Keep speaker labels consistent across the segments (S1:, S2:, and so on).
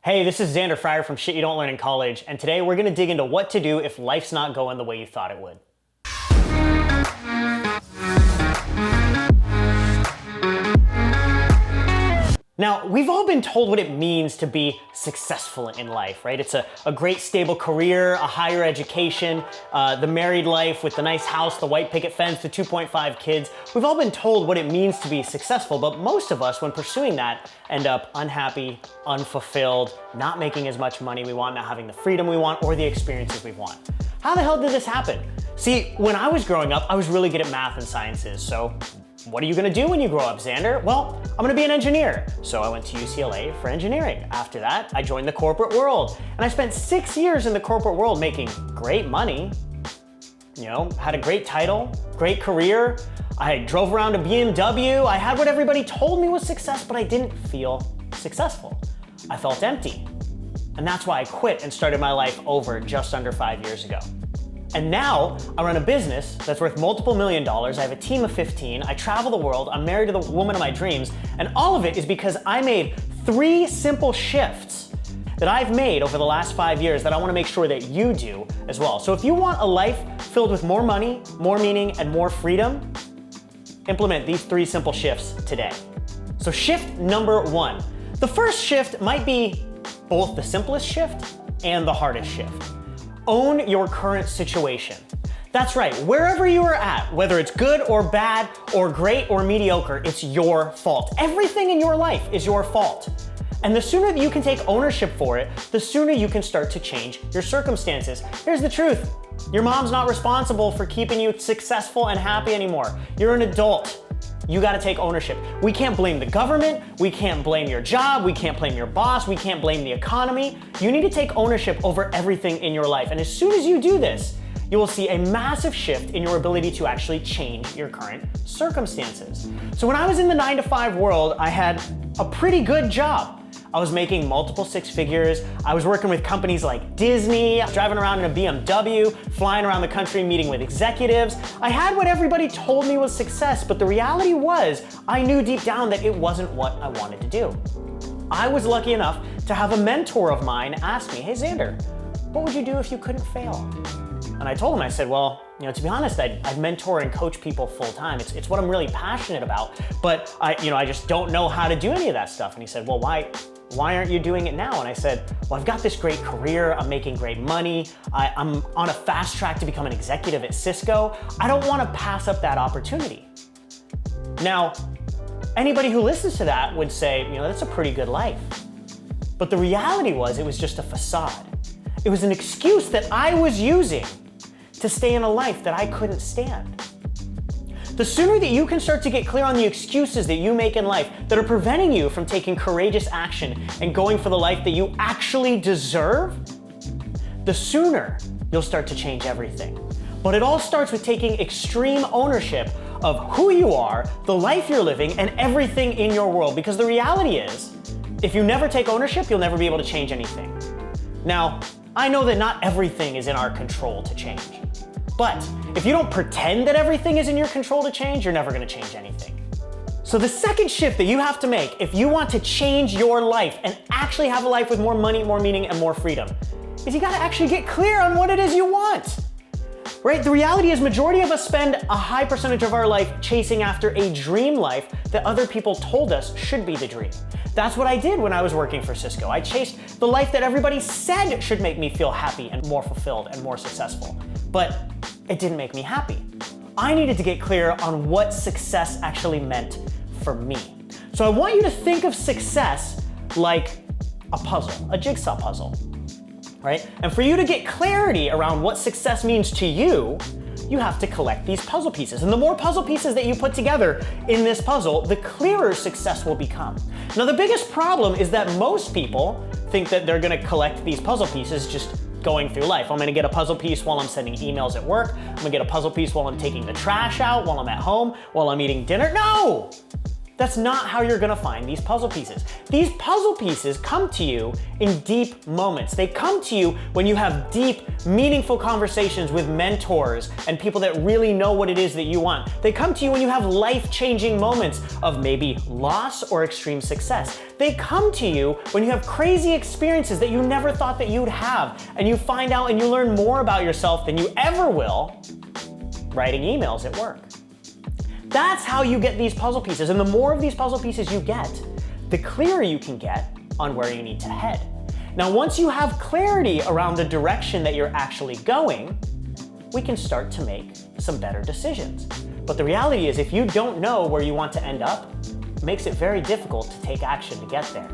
S1: Hey, this is Xander Fryer from Shit You Don't Learn in College, and today we're gonna dig into what to do if life's not going the way you thought it would. Now, we've all been told what it means to be successful in life, right? It's a great stable career, a higher education, the married life with the nice house, the white picket fence, the 2.5 kids. We've all been told what it means to be successful, but most of us, when pursuing that, end up unhappy, unfulfilled, not making as much money we want, not having the freedom we want, or the experiences we want. How the hell did this happen? See, when I was growing up, I was really good at math and sciences, so what are you gonna do when you grow up, Xander? Well, I'm gonna be an engineer. So I went to UCLA for engineering. After that, I joined the corporate world. And I spent 6 years in the corporate world making great money, had a great title, great career. I drove around a BMW. I had what everybody told me was success, but I didn't feel successful. I felt empty. And that's why I quit and started my life over just under 5 years ago. And now I run a business that's worth multiple $1 million. I have a team of 15. I travel the world. I'm married to the woman of my dreams. And all of it is because I made 3 simple shifts that I've made over the last 5 years that I want to make sure that you do as well. So if you want a life filled with more money, more meaning, and more freedom, implement these 3 simple shifts today. So shift number 1. The first shift might be both the simplest shift and the hardest shift. Own your current situation. That's right, wherever you are at, whether it's good or bad or great or mediocre, it's your fault. Everything in your life is your fault. And the sooner that you can take ownership for it, the sooner you can start to change your circumstances. Here's the truth. Your mom's not responsible for keeping you successful and happy anymore. You're an adult. You gotta take ownership. We can't blame the government, we can't blame your job, we can't blame your boss, we can't blame the economy. You need to take ownership over everything in your life. And as soon as you do this, you will see a massive shift in your ability to actually change your current circumstances. So when I was in the 9-to-5 world, I had a pretty good job. I was making multiple 6 figures. I was working with companies like Disney, driving around in a BMW, flying around the country, meeting with executives. I had what everybody told me was success, but the reality was I knew deep down that it wasn't what I wanted to do. I was lucky enough to have a mentor of mine ask me, hey Xander, what would you do if you couldn't fail? And I told him, I said, well, to be honest, I'd mentor and coach people full time. It's what I'm really passionate about, but I just don't know how to do any of that stuff. And he said, well, why aren't you doing it now? And I said, well, I've got this great career. I'm making great money. I'm on a fast track to become an executive at Cisco. I don't want to pass up that opportunity. Now, anybody who listens to that would say, that's a pretty good life. But the reality was it was just a facade. It was an excuse that I was using to stay in a life that I couldn't stand. The sooner that you can start to get clear on the excuses that you make in life that are preventing you from taking courageous action and going for the life that you actually deserve, the sooner you'll start to change everything. But it all starts with taking extreme ownership of who you are, the life you're living, and everything in your world. Because the reality is, if you never take ownership, you'll never be able to change anything. Now, I know that not everything is in our control to change. But if you don't pretend that everything is in your control to change, you're never gonna change anything. So the second shift that you have to make if you want to change your life and actually have a life with more money, more meaning, and more freedom is you gotta actually get clear on what it is you want. Right? The reality is majority of us spend a high percentage of our life chasing after a dream life that other people told us should be the dream. That's what I did when I was working for Cisco. I chased the life that everybody said should make me feel happy and more fulfilled and more successful. But it didn't make me happy. I needed to get clear on what success actually meant for me. So I want you to think of success like a puzzle, a jigsaw puzzle, right? And for you to get clarity around what success means to you, you have to collect these puzzle pieces. And the more puzzle pieces that you put together in this puzzle, the clearer success will become. Now, the biggest problem is that most people think that they're gonna collect these puzzle pieces just going through life. I'm gonna get a puzzle piece while I'm sending emails at work. I'm gonna get a puzzle piece while I'm taking the trash out, while I'm at home, while I'm eating dinner. No! That's not how you're gonna find these puzzle pieces. These puzzle pieces come to you in deep moments. They come to you when you have deep, meaningful conversations with mentors and people that really know what it is that you want. They come to you when you have life-changing moments of maybe loss or extreme success. They come to you when you have crazy experiences that you never thought that you'd have, and you find out and you learn more about yourself than you ever will writing emails at work. That's how you get these puzzle pieces, and the more of these puzzle pieces you get, the clearer you can get on where you need to head. Now, once you have clarity around the direction that you're actually going, we can start to make some better decisions. But the reality is, if you don't know where you want to end up, it makes it very difficult to take action to get there.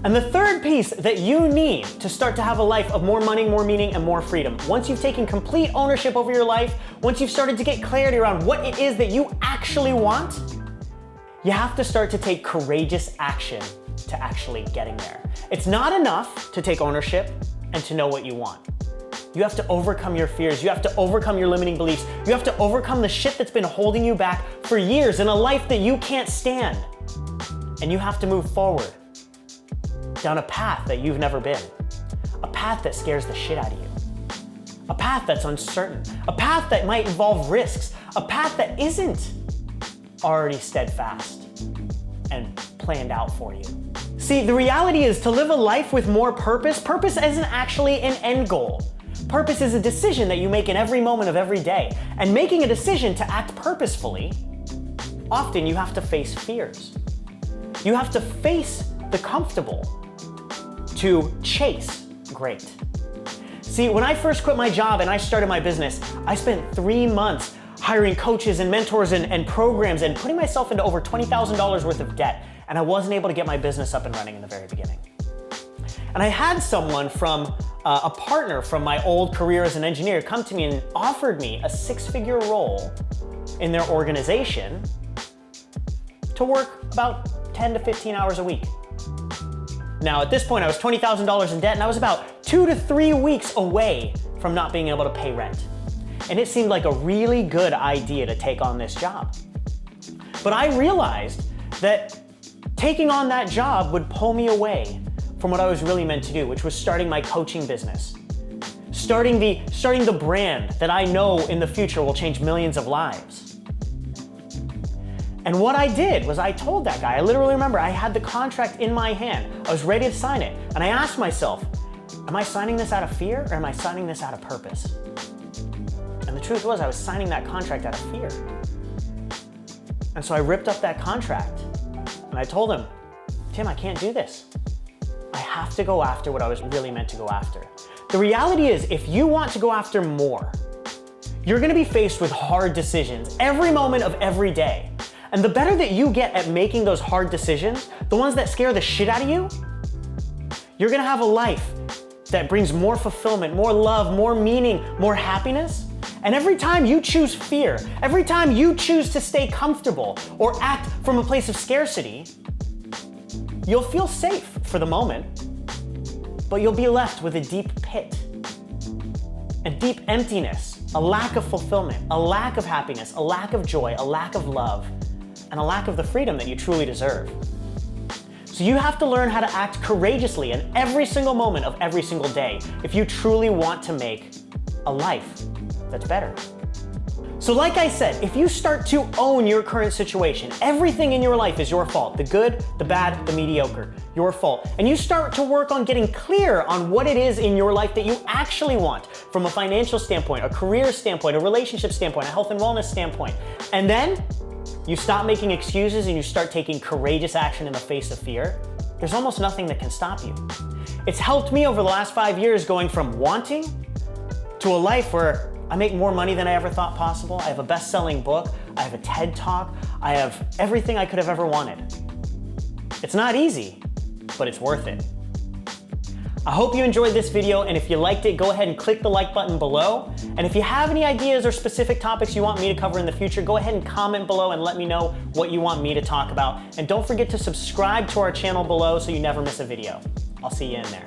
S1: And the third piece that you need to start to have a life of more money, more meaning, and more freedom, once you've taken complete ownership over your life, once you've started to get clarity around what it is that you actually want, you have to start to take courageous action to actually getting there. It's not enough to take ownership and to know what you want. You have to overcome your fears. You have to overcome your limiting beliefs. You have to overcome the shit that's been holding you back for years in a life that you can't stand. And you have to move forward down a path that you've never been, a path that scares the shit out of you, a path that's uncertain, a path that might involve risks, a path that isn't already steadfast and planned out for you. See, the reality is to live a life with more purpose, purpose isn't actually an end goal. Purpose is a decision that you make in every moment of every day. And making a decision to act purposefully, often you have to face fears. You have to face the comfortable to chase great. See, when I first quit my job and I started my business, I spent 3 months hiring coaches and mentors and programs and putting myself into over $20,000 worth of debt, and I wasn't able to get my business up and running in the very beginning. And I had someone from a partner from my old career as an engineer come to me and offered me a 6-figure role in their organization to work about 10 to 15 hours a week. Now, at this point, I was $20,000 in debt, and I was about 2 to 3 weeks away from not being able to pay rent. And it seemed like a really good idea to take on this job. But I realized that taking on that job would pull me away from what I was really meant to do, which was starting my coaching business, starting the brand that I know in the future will change millions of lives. And what I did was I told that guy, I literally remember I had the contract in my hand. I was ready to sign it. And I asked myself, am I signing this out of fear or am I signing this out of purpose? And the truth was I was signing that contract out of fear. And so I ripped up that contract and I told him, Tim, I can't do this. I have to go after what I was really meant to go after. The reality is, if you want to go after more, you're gonna be faced with hard decisions every moment of every day. And the better that you get at making those hard decisions, the ones that scare the shit out of you, you're gonna have a life that brings more fulfillment, more love, more meaning, more happiness. And every time you choose fear, every time you choose to stay comfortable or act from a place of scarcity, you'll feel safe for the moment, but you'll be left with a deep pit, a deep emptiness, a lack of fulfillment, a lack of happiness, a lack of joy, a lack of love, and a lack of the freedom that you truly deserve. So you have to learn how to act courageously in every single moment of every single day if you truly want to make a life that's better. So like I said, if you start to own your current situation, everything in your life is your fault. The good, the bad, the mediocre, your fault. And you start to work on getting clear on what it is in your life that you actually want from a financial standpoint, a career standpoint, a relationship standpoint, a health and wellness standpoint. And then you stop making excuses and you start taking courageous action in the face of fear. There's almost nothing that can stop you. It's helped me over the last 5 years going from wanting to a life where I make more money than I ever thought possible. I have a best-selling book. I have a TED Talk. I have everything I could have ever wanted. It's not easy, but it's worth it. I hope you enjoyed this video, and if you liked it, go ahead and click the like button below. And if you have any ideas or specific topics you want me to cover in the future, go ahead and comment below and let me know what you want me to talk about. And don't forget to subscribe to our channel below so you never miss a video. I'll see you in there.